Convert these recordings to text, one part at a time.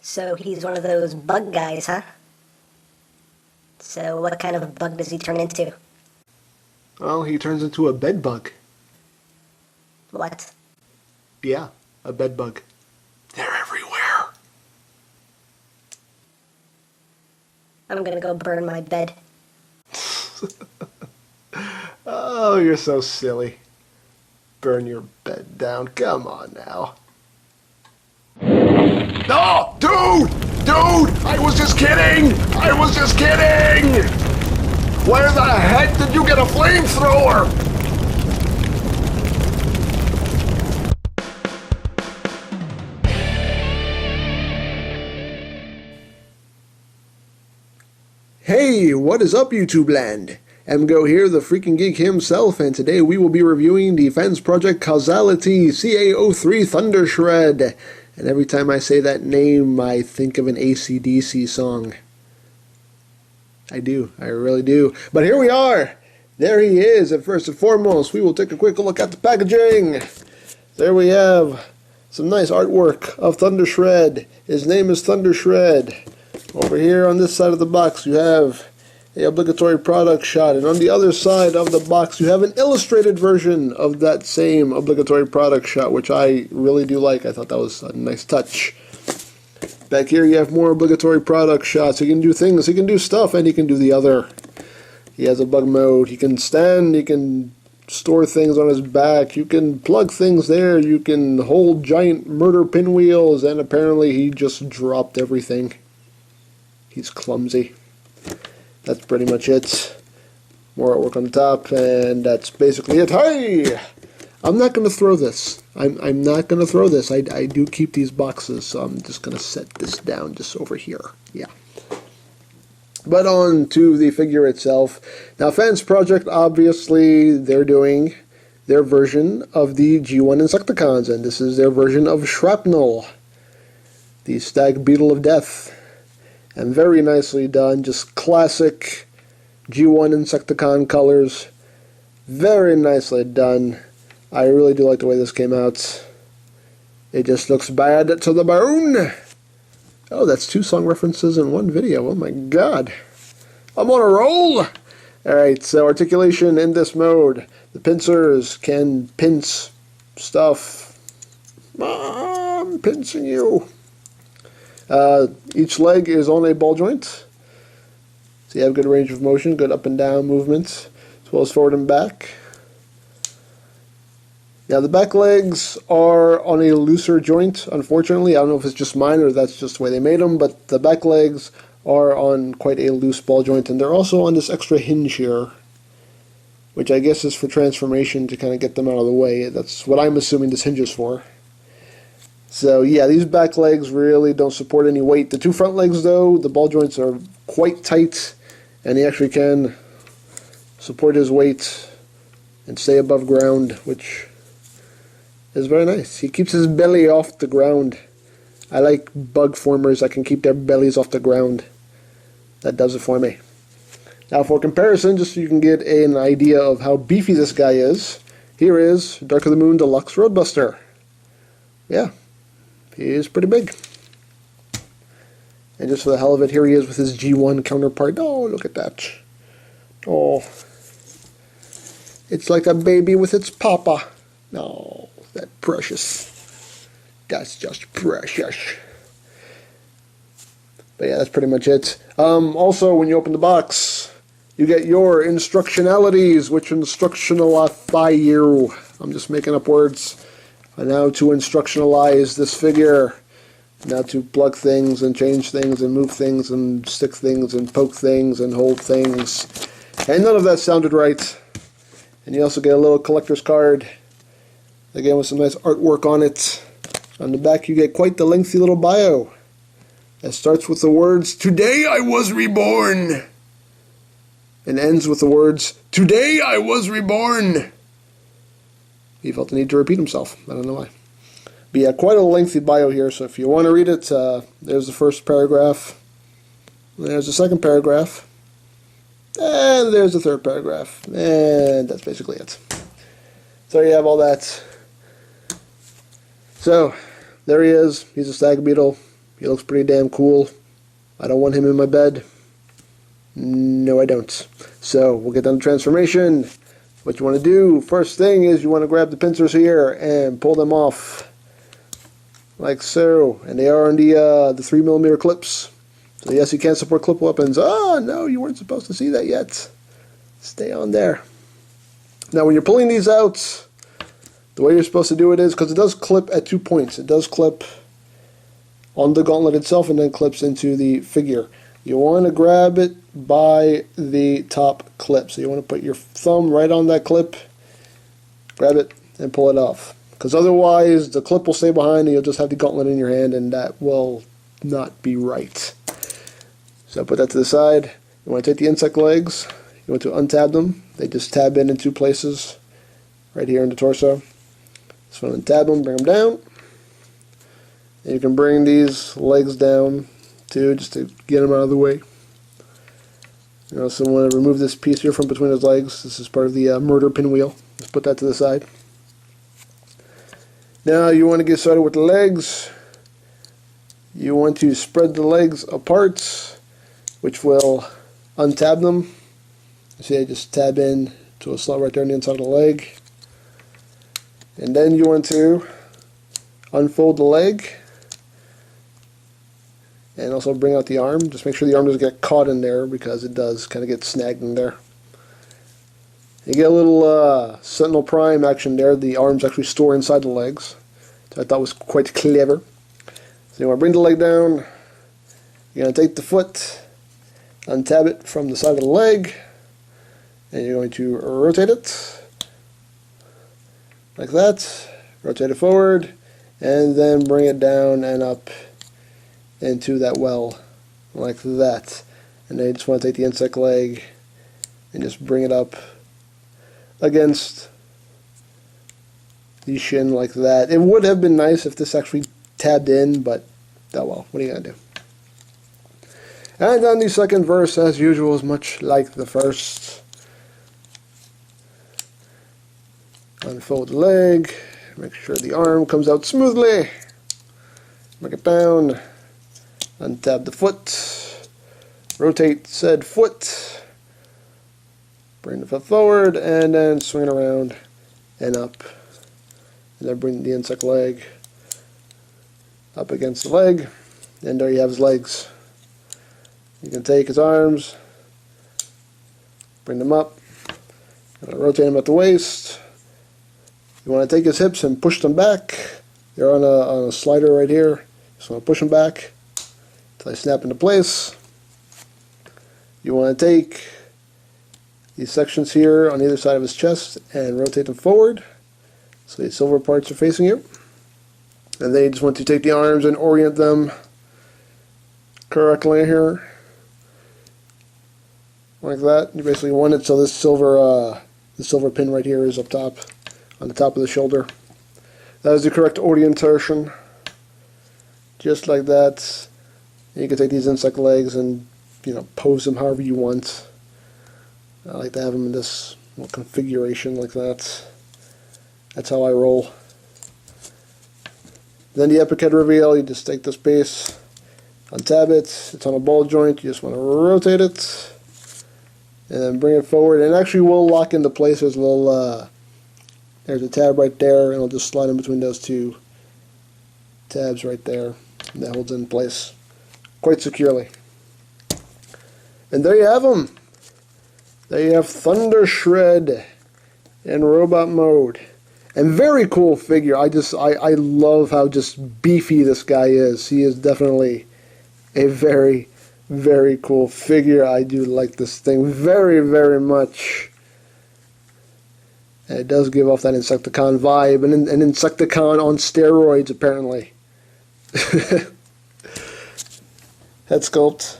So he's one of those bug guys, huh? So what kind of bug does he turn into? Well, he turns into a bed bug. What? Yeah, a bed bug. They're everywhere. I'm gonna go burn my bed. Oh, you're so silly. Burn your bed down. Come on now. No! Dude! Dude! I was just kidding! I was just kidding! Where the heck did you get a flamethrower? Hey, what is up, YouTube land? EmGo here, the freaking geek himself, and today we will be reviewing the Fansproject Causality CA03 Thundershred. And every time I say that name, I think of an AC/DC song. I do, I really do. But here we are! There he is, and first and foremost, we will take a quick look at the packaging. There we have some nice artwork of Thundershred. His name is Thundershred. Over here on this side of the box, you have a obligatory product shot, and on the other side of the box you have an illustrated version of that same obligatory product shot, which I really do like. I thought that was a nice touch. Back here you have more obligatory product shots. He can do things, he can do stuff, and he can do the other. He has a bug mode, he can stand, he can store things on his back, you can plug things there, you can hold giant murder pinwheels, and apparently he just dropped everything. He's clumsy. That's pretty much it. More artwork on the top, and that's basically it. Hey! I'm not going to throw this. I'm not going to throw this. I do keep these boxes, so I'm just going to set this down just over here. Yeah. But on to the figure itself. Now, Fansproject, obviously, they're doing their version of the G1 insecticons, and this is their version of Shrapnel, the stag beetle of death. And very nicely done, just classic G1 Insecticon colors. Very nicely done. I really do like the way this came out. It just looks bad to the bone. Oh, that's 2 song references in one video. Oh my god. I'm on a roll! Alright, so articulation in this mode. The pincers can pinch stuff. I'm pinching you. Each leg is on a ball joint, so you have good range of motion, good up and down movements, as well as forward and back. Now the back legs are on a looser joint, unfortunately. I don't know if it's just mine or that's just the way they made them, but the back legs are on quite a loose ball joint, and they're also on this extra hinge here, which I guess is for transformation to kind of get them out of the way. That's what I'm assuming this hinge is for. So yeah, these back legs really don't support any weight. The 2 front legs though, the ball joints are quite tight, and he actually can support his weight and stay above ground, which is very nice. He keeps his belly off the ground. I like bug formers that can keep their bellies off the ground. That does it for me. Now for comparison, just so you can get an idea of how beefy this guy is, here is Dark of the Moon Deluxe Roadbuster. Yeah. He is pretty big. And just for the hell of it, here he is with his G1 counterpart. Oh, look at that. Oh. It's like a baby with its papa. Oh, that precious. That's just precious. But yeah, that's pretty much it. Also, when you open the box, you get your instructionalities, which instructionalify you. I'm just making up words. And now to instructionalize this figure, now to plug things and change things and move things and stick things and poke things and hold things. And none of that sounded right. And you also get a little collector's card, again with some nice artwork on it. On the back you get quite the lengthy little bio. That starts with the words, "Today I was reborn," and ends with the words, "Today I was reborn." He felt the need to repeat himself. I don't know why. But yeah, quite a lengthy bio here, so if you want to read it, there's the first paragraph, there's the second paragraph, and there's the third paragraph, and that's basically it. So you have all that. So, there he is. He's a stag beetle. He looks pretty damn cool. I don't want him in my bed. No, I don't. So we'll get down to transformation. What you want to do, first thing is you want to grab the pincers here and pull them off. Like so. And they are on the 3mm clips. So yes, you can support clip weapons. Oh, no, you weren't supposed to see that yet. Stay on there. Now when you're pulling these out, the way you're supposed to do it is, because it does clip at 2 points. It does clip on the gauntlet itself and then clips into the figure. You want to grab it by the top clip. So you want to put your thumb right on that clip, grab it, and pull it off. Because otherwise the clip will stay behind and you'll just have the gauntlet in your hand, and that will not be right. So put that to the side. You want to take the insect legs. You want to untab them. They just tab in 2 places, right here in the torso. So untab them, bring them down. And you can bring these legs down too, just to get them out of the way. You also want to remove this piece here from between his legs. This is part of the murder pinwheel. Just put that to the side. Now you want to get started with the legs. You want to spread the legs apart, which will untab them. You see, I just tab in to a slot right there on the inside of the leg. And then you want to unfold the leg and also bring out the arm. Just make sure the arm doesn't get caught in there, because it does kind of get snagged in there. You get a little Sentinel Prime action there. The arms actually store inside the legs, so I thought was quite clever. So you want to bring the leg down. You're going to take the foot, untab it from the side of the leg, and you're going to rotate it like that. Rotate it forward, and then bring it down and up into that well like that. And then you just want to take the insect leg and just bring it up against the shin like that. It would have been nice if this actually tabbed in, but oh well, what are you going to do? And then the second verse, as usual, is much like the first. Unfold the leg, make sure the arm comes out smoothly, bring it down, untab the foot, rotate said foot, bring the foot forward, and then swing it around and up. And then bring the insect leg up against the leg, and there you have his legs. You can take his arms, bring them up, and rotate them at the waist. You want to take his hips and push them back. They're on a slider right here. Just want to push them back until they snap into place. You want to take these sections here on either side of his chest and rotate them forward so the silver parts are facing you. And then you just want to take the arms and orient them correctly here, like that. You basically want it so this silver pin right here is up top, on the top of the shoulder. That is the correct orientation. Just like that. And you can take these insect legs and, you know, pose them however you want. I like to have them in this little configuration like that. That's how I roll. Then the epic head reveal, you just take this piece, untab it, it's on a ball joint, you just want to rotate it, and then bring it forward, and actually will lock into place. There's a little, there's a tab right there, and it'll just slide in between those 2 tabs right there, and that holds it in place quite securely. And there you have them. There you have Thundershred in robot mode. And very cool figure. I love how just beefy this guy is. He is definitely a very, very cool figure. I do like this thing very, very much. And it does give off that Insecticon vibe. And an Insecticon on steroids, apparently. Head sculpt.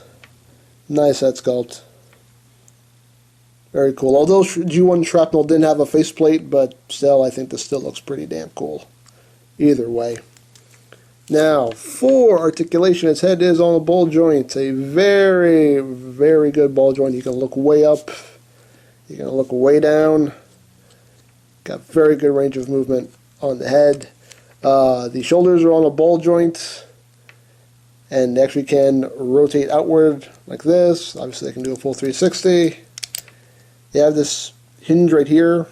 Nice head sculpt. Very cool. Although G1 Shrapnel didn't have a faceplate, but still, I think this still looks pretty damn cool. Either way. Now, for articulation, its head is on a ball joint. A very, very good ball joint. You can look way up. You can look way down. Got very good range of movement on the head. The shoulders are on a ball joint. and they actually can rotate outward like this. Obviously, they can do a full 360. They have this hinge right here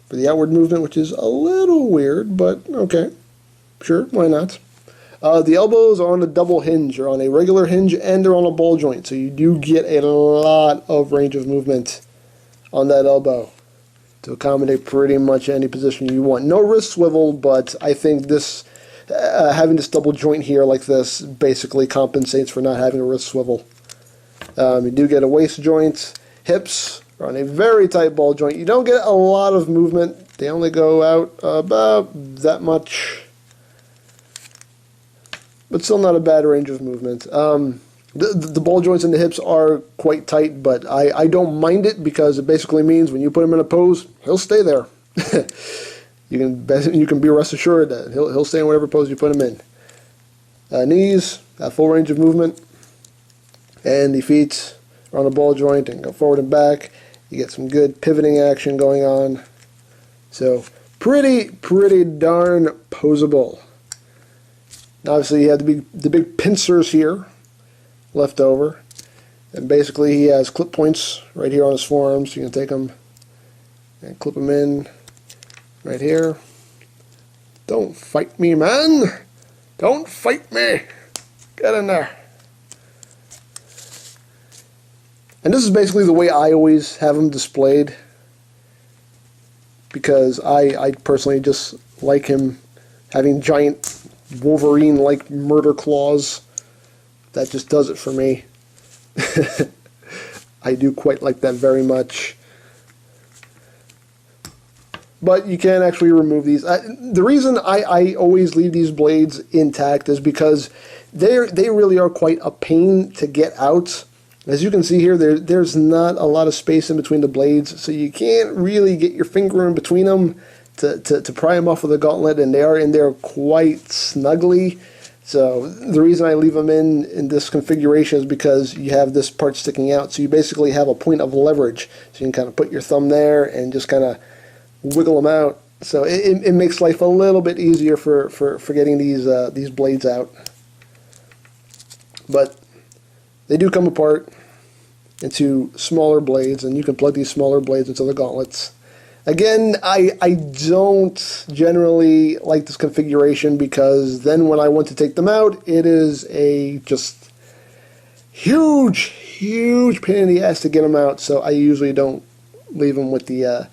for the outward movement, which is a little weird, but okay, sure, why not? The elbows are on a double hinge, or on a regular hinge, and they're on a ball joint, so you do get a lot of range of movement on that elbow to accommodate pretty much any position you want. No wrist swivel, but I think this having this double joint here like this basically compensates for not having a wrist swivel. You do get a waist joint. Hips are on a very tight ball joint. You don't get a lot of movement. They only go out about that much, but still not a bad range of movement. The ball joints in the hips are quite tight, but I don't mind it because it basically means when you put him in a pose, he'll stay there. You can be rest assured that he'll stay in whatever pose you put him in. Knees have full range of movement, and the feet are on a ball joint and go forward and back. You get some good pivoting action going on. So pretty darn posable. Now, obviously, you have the big pincers here left over, and basically he has clip points right here on his forearms. So you can take them and clip them in right here. Don't fight me, man! Don't fight me! Get in there. And this is basically the way I always have them displayed, because I personally just like him having giant Wolverine-like murder claws. That just does it for me. I do quite like that very much. But you can actually remove these. The reason I always leave these blades intact is because they really are quite a pain to get out. As you can see here, there's not a lot of space in between the blades, so you can't really get your finger in between them to pry them off with a gauntlet, and they are in there quite snugly. So the reason I leave them in this configuration is because you have this part sticking out, so you basically have a point of leverage. So you can kind of put your thumb there and just kind of wiggle them out. So it makes life a little bit easier for getting these blades out. But they do come apart into smaller blades, and you can plug these smaller blades into the gauntlets. Again, I don't generally like this configuration, because then when I want to take them out, it is a just huge pain in the ass to get them out. So I usually don't leave them with the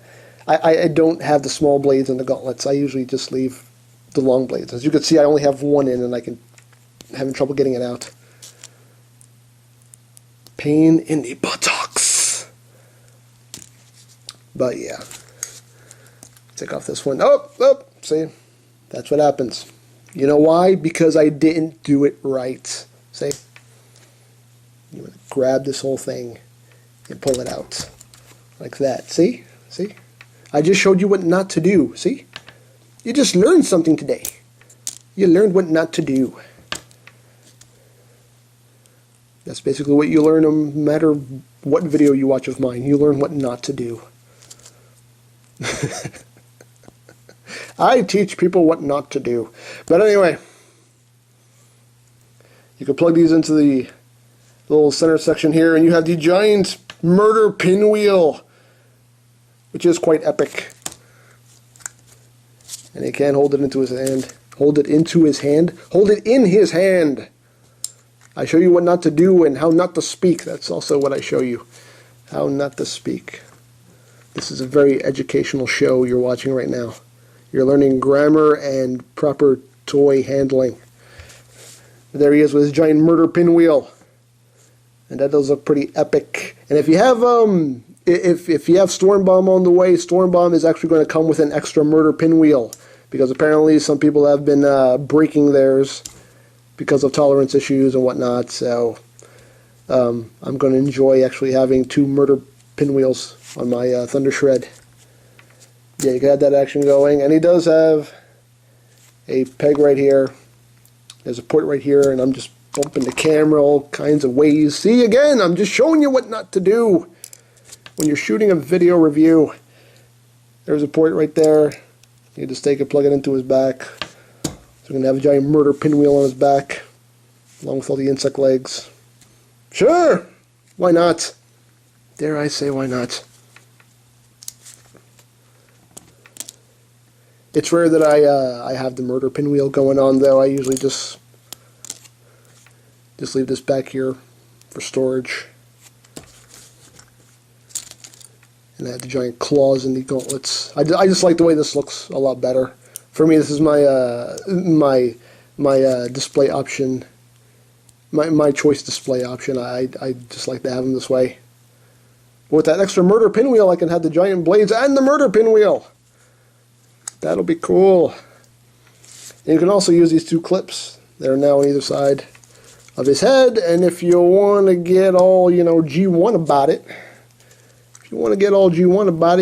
I don't have the small blades in the gauntlets. I usually just leave the long blades. As you can see, I only have one in, and I'm having trouble getting it out. Pain in the buttocks. But yeah. Take off this one. Oh, see? That's what happens. You know why? Because I didn't do it right. See? You want to grab this whole thing and pull it out. Like that. See? See? I just showed you what not to do. See? You just learned something today. You learned what not to do. That's basically what you learn no matter what video you watch of mine. You learn what not to do. I teach people what not to do. But anyway, you can plug these into the little center section here, and you have the giant murder pinwheel, which is quite epic. And he can hold it into his hand. Hold it into his hand. Hold it in his hand. I show you what not to do and how not to speak. That's also what I show you. How not to speak. This is a very educational show you're watching right now. You're learning grammar and proper toy handling. There he is with his giant murder pinwheel. And that does look pretty epic. And if you have if you have Stormbomb on the way, Stormbomb is actually going to come with an extra murder pinwheel, because apparently some people have been breaking theirs because of tolerance issues and whatnot. So I'm going to enjoy actually having 2 murder pinwheels on my Thundershred. Yeah, you can have that action going. And he does have a peg right here. There's a port right here, and I'm just bumping the camera all kinds of ways. See, again, I'm just showing you what not to do when you're shooting a video review. There's a port right there. You just take it, plug it into his back. So we're going to have a giant murder pinwheel on his back. along with all the insect legs. Sure, why not? Dare I say why not? It's rare that I have the murder pinwheel going on, though. I usually just leave this back here for storage. And I have the giant claws and the gauntlets. I just like the way this looks a lot better. For me, this is my display option. My choice display option. I just like to have them this way. But with that extra murder pinwheel, I can have the giant blades and the murder pinwheel. That'll be cool. And you can also use these two clips that are now on either side of his head. And if you want to get all, G1 about it,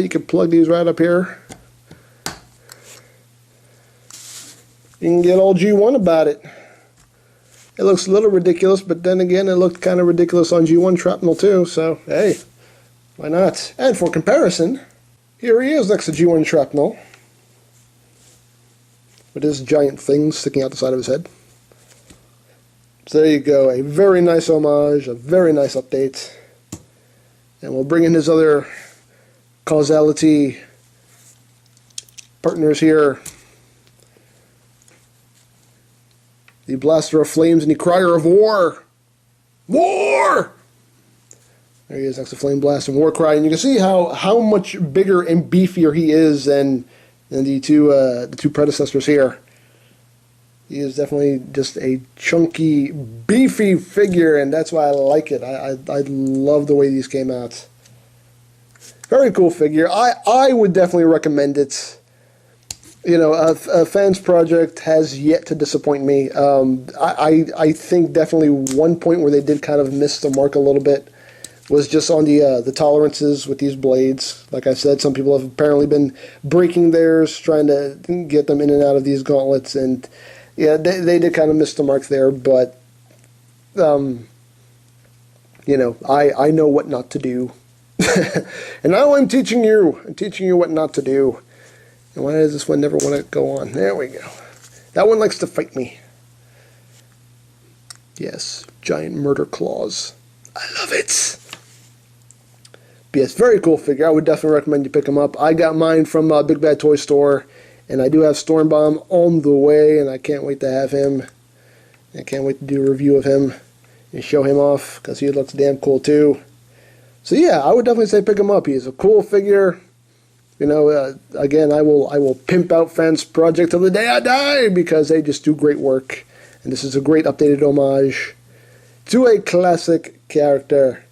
you can plug these right up here. You can get all G1 about it. It looks a little ridiculous, but then again, it looked kind of ridiculous on G1 Shrapnel too, so hey, why not? And for comparison, here he is next to G1 Shrapnel, with this giant thing sticking out the side of his head. So there you go, a very nice homage, a very nice update. And we'll bring in his other causality partners here. The blaster of flames and the crier of war. War! There he is next to Flame Blast and War Cry. And you can see how much bigger and beefier he is than the two predecessors here. He is definitely just a chunky, beefy figure, and that's why I like it. I love the way these came out. Very cool figure. I would definitely recommend it. Fansproject has yet to disappoint me. I think definitely one point where they did kind of miss the mark a little bit was just on the tolerances with these blades. Like I said, some people have apparently been breaking theirs, trying to get them in and out of these gauntlets, and yeah, they did kind of miss the mark there, but I know what not to do. And now I'm teaching you what not to do. And why does this one never want to go on? There we go. That one likes to fight me. Yes, giant murder claws. I love it. But yes, very cool figure. I would definitely recommend you pick him up. I got mine from Big Bad Toy Store, and I do have Stormbomb on the way, and I can't wait to have him. I can't wait to do a review of him and show him off, because he looks damn cool too. So yeah, I would definitely say pick him up. He's a cool figure. Again, I will pimp out Fansproject till the day I die, because they just do great work. And this is a great updated homage to a classic character.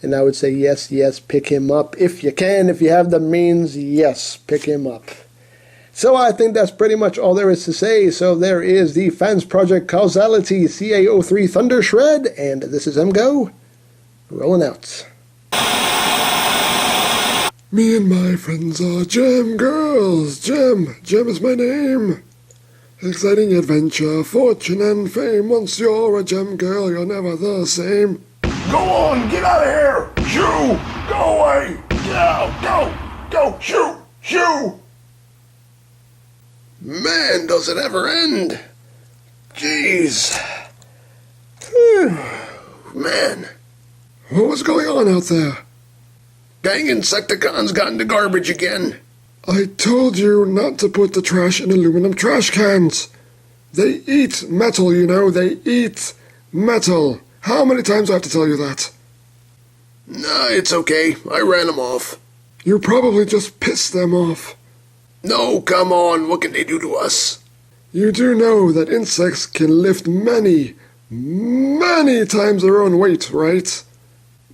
And I would say yes, pick him up. If you can, if you have the means, yes, pick him up. So I think that's pretty much all there is to say. So there is the Fansproject Causality CA03 Thundershred, and this is EmGo, rolling out. Me and my friends are Gem Girls. Gem is my name. Exciting adventure, fortune and fame. Once you're a Gem Girl, you're never the same. Go on, get out of here! Shoo! Go away! Get out! Go! Shoo! Man, does it ever end? Jeez. Man. What was going on out there? Dang insecticons got into garbage again. I told you not to put the trash in aluminum trash cans. They eat metal, they eat metal. How many times do I have to tell you that? Nah, it's okay. I ran them off. You probably just pissed them off. No, come on. What can they do to us? You do know that insects can lift many times their own weight, right?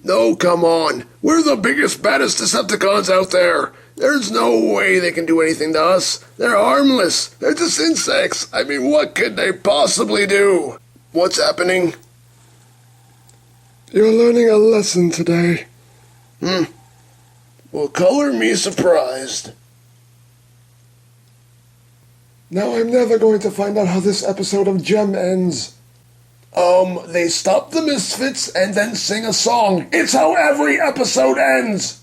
No, come on. We're the biggest, baddest Decepticons out there. There's no way they can do anything to us. They're harmless. They're just insects. I mean, what could they possibly do? What's happening? You're learning a lesson today. Well, color me surprised. Now I'm never going to find out how this episode of Gem ends. They stop the misfits and then sing a song. It's how every episode ends.